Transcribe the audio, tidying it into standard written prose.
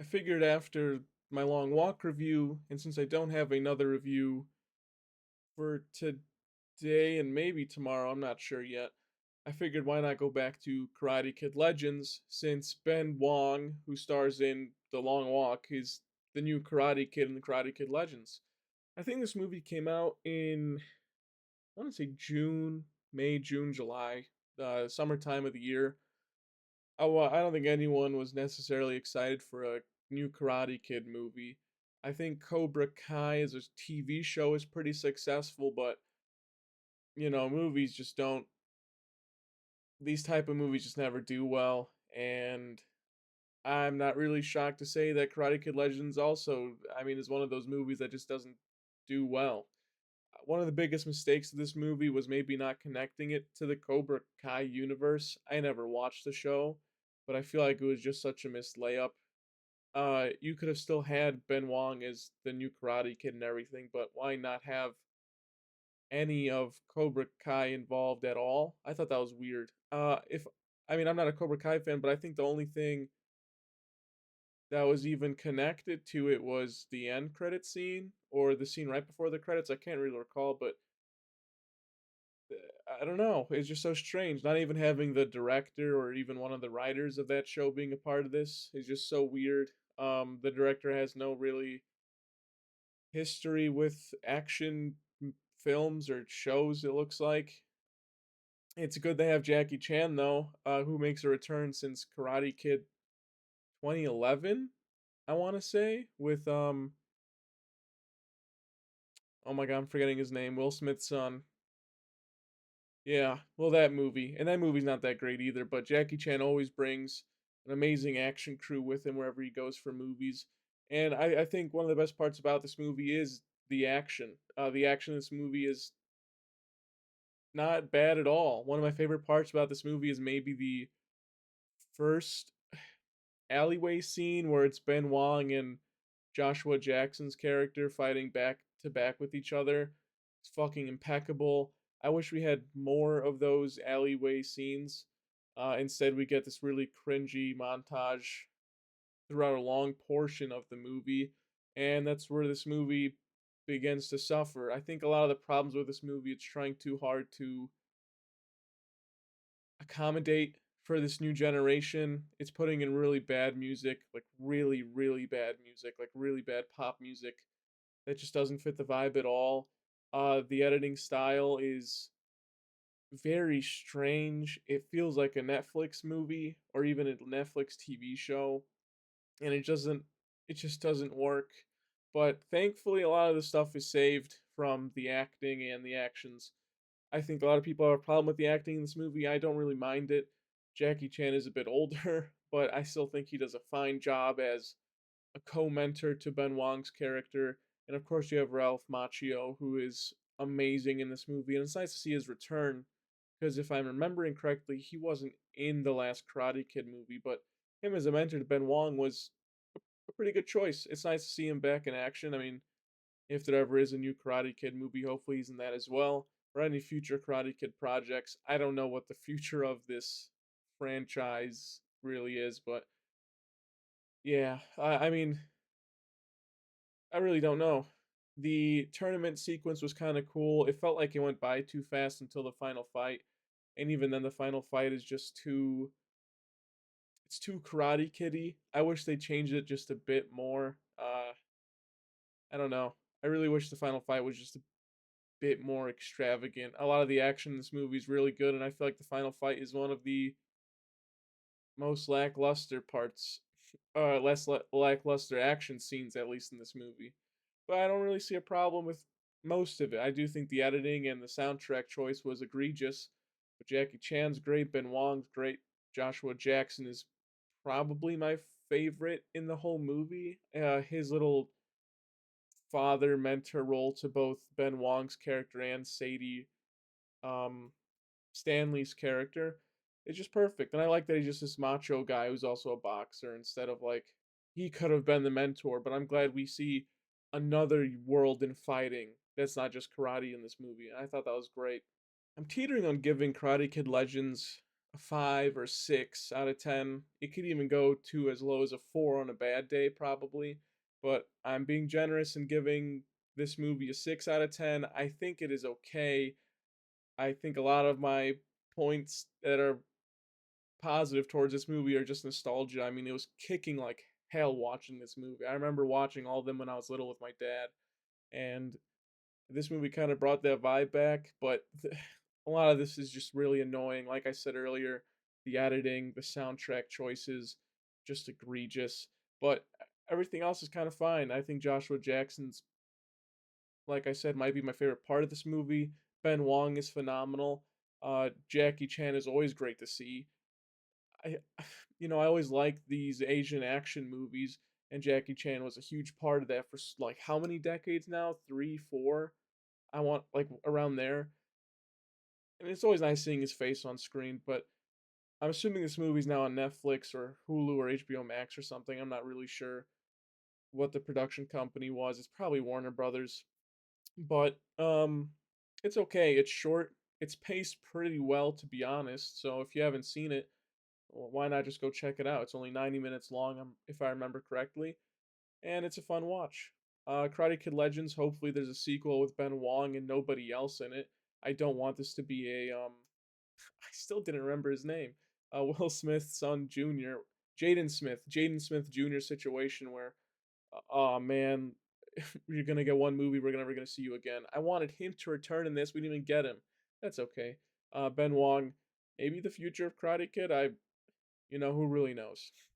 I figured after my long walk review, and since I don't have another review for today and maybe tomorrow, I'm not sure yet. I figured why not go back to Karate Kid Legends since Ben Wong, who stars in The Long Walk, is the new Karate Kid in the Karate Kid Legends. I think this movie came out in I want to say June, May, June, July, summertime of the year. I don't think anyone was necessarily excited for a new Karate Kid movie. I think Cobra Kai as a TV show is pretty successful, but movies just don't. These type of movies just never do well, and I'm not really shocked to say that Karate Kid Legends also, I mean, is one of those movies that just doesn't do well. One of the biggest mistakes of this movie was maybe not connecting it to the Cobra Kai universe. I never watched the show, but I feel like it was just such a missed layup. You could have still had Ben Wong as the new Karate Kid and everything, but why not have any of Cobra Kai involved at all? I thought that was weird. If I mean, I'm not a Cobra Kai fan, but I think the only thing that was even connected to it was the end credit scene or the scene right before the credits. I can't really recall, but I don't know. It's just so strange. Not even having the director or even one of the writers of that show being a part of this is just so weird. The director has no really history with action films or shows, it looks like. It's good they have Jackie Chan though, who makes a return since Karate Kid 2011, I want to say, with oh my god, I'm forgetting his name, Will Smith's son. Yeah, well, that movie, and that movie's not that great either, but Jackie Chan always brings an amazing action crew with him wherever he goes for movies. And I think one of the best parts about this movie is the action. The action in this movie is not bad at all. One of my favorite parts about this movie is maybe the first alleyway scene where it's Ben Wong and Joshua Jackson's character fighting back to back with each other. It's fucking impeccable. I wish we had more of those alleyway scenes. Instead, we get this really cringy montage throughout a long portion of the movie, and that's where this movie begins to suffer. I think a lot of the problems with this movie, it's trying too hard to accommodate for this new generation. It's putting in really bad music, like really, really bad music, like really bad pop music that just doesn't fit the vibe at all. The editing style is very strange. It feels like a Netflix movie or even a Netflix TV show, and it just doesn't work. But thankfully a lot of the stuff is saved from the acting and the actions. I think a lot of people have a problem with the acting in this movie. I don't really mind it. Jackie Chan is a bit older, but I still think he does a fine job as a co-mentor to Ben Wong's character. And of course, you have Ralph Macchio, who is amazing in this movie, and it's nice to see his return. Because if I'm remembering correctly, he wasn't in the last Karate Kid movie, but him as a mentor to Ben Wong was a pretty good choice. It's nice to see him back in action. I mean, if there ever is a new Karate Kid movie, hopefully he's in that as well, or any future Karate Kid projects. I don't know what the future of this franchise really is, but yeah, I mean, I really don't know. The tournament sequence was kind of cool. It felt like it went by too fast until the final fight, and even then, the final fight is just too. It's too Karate Kiddy. I wish they changed it just a bit more. I don't know. I really wish the final fight was just a bit more extravagant. A lot of the action in this movie is really good, and I feel like the final fight is one of the most lackluster parts, lackluster action scenes, at least in this movie. But I don't really see a problem with most of it. I do think the editing and the soundtrack choice was egregious. But Jackie Chan's great, Ben Wong's great, Joshua Jackson is probably my favorite in the whole movie. His little father mentor role to both Ben Wong's character and Sadie um, Stanley's character is just perfect. And I like that he's just this macho guy who's also a boxer instead of like he could have been the mentor, but I'm glad we see another world in fighting that's not just karate in this movie. And I thought that was great. I'm teetering on giving Karate Kid Legends a 5 or 6 out of 10. It could even go to as low as a 4 on a bad day, probably. But I'm being generous and giving this movie a 6 out of 10. I think it is okay. I think a lot of my points that are positive towards this movie are just nostalgia. I mean, it was kicking like hell watching this movie. I remember watching all of them when I was little with my dad, and this movie kind of brought that vibe back. But a lot of this is just really annoying. Like I said earlier, the editing, the soundtrack choices, just egregious. But everything else is kind of fine. I think Joshua Jackson's, like I said, might be my favorite part of this movie. Ben Wong is phenomenal. Jackie Chan is always great to see. I I always liked these Asian action movies, and Jackie Chan was a huge part of that for like how many decades now? 3, 4? I want like around there. And it's always nice seeing his face on screen, but I'm assuming this movie's now on Netflix or Hulu or HBO Max or something. I'm not really sure what the production company was. It's probably Warner Brothers. But it's okay. It's short. It's paced pretty well to be honest. So if you haven't seen it, well, why not just go check it out? It's only 90 minutes long, if I remember correctly, and it's a fun watch. Karate Kid Legends. Hopefully, there's a sequel with Ben Wong and nobody else in it. I don't want this to be a I still didn't remember his name. Will Smith's son Junior, Jaden Smith Jr. situation where, oh man, you're gonna get one movie, we're never gonna see you again. I wanted him to return in this. We didn't even get him. That's okay. Ben Wong, maybe the future of Karate Kid. Who really knows?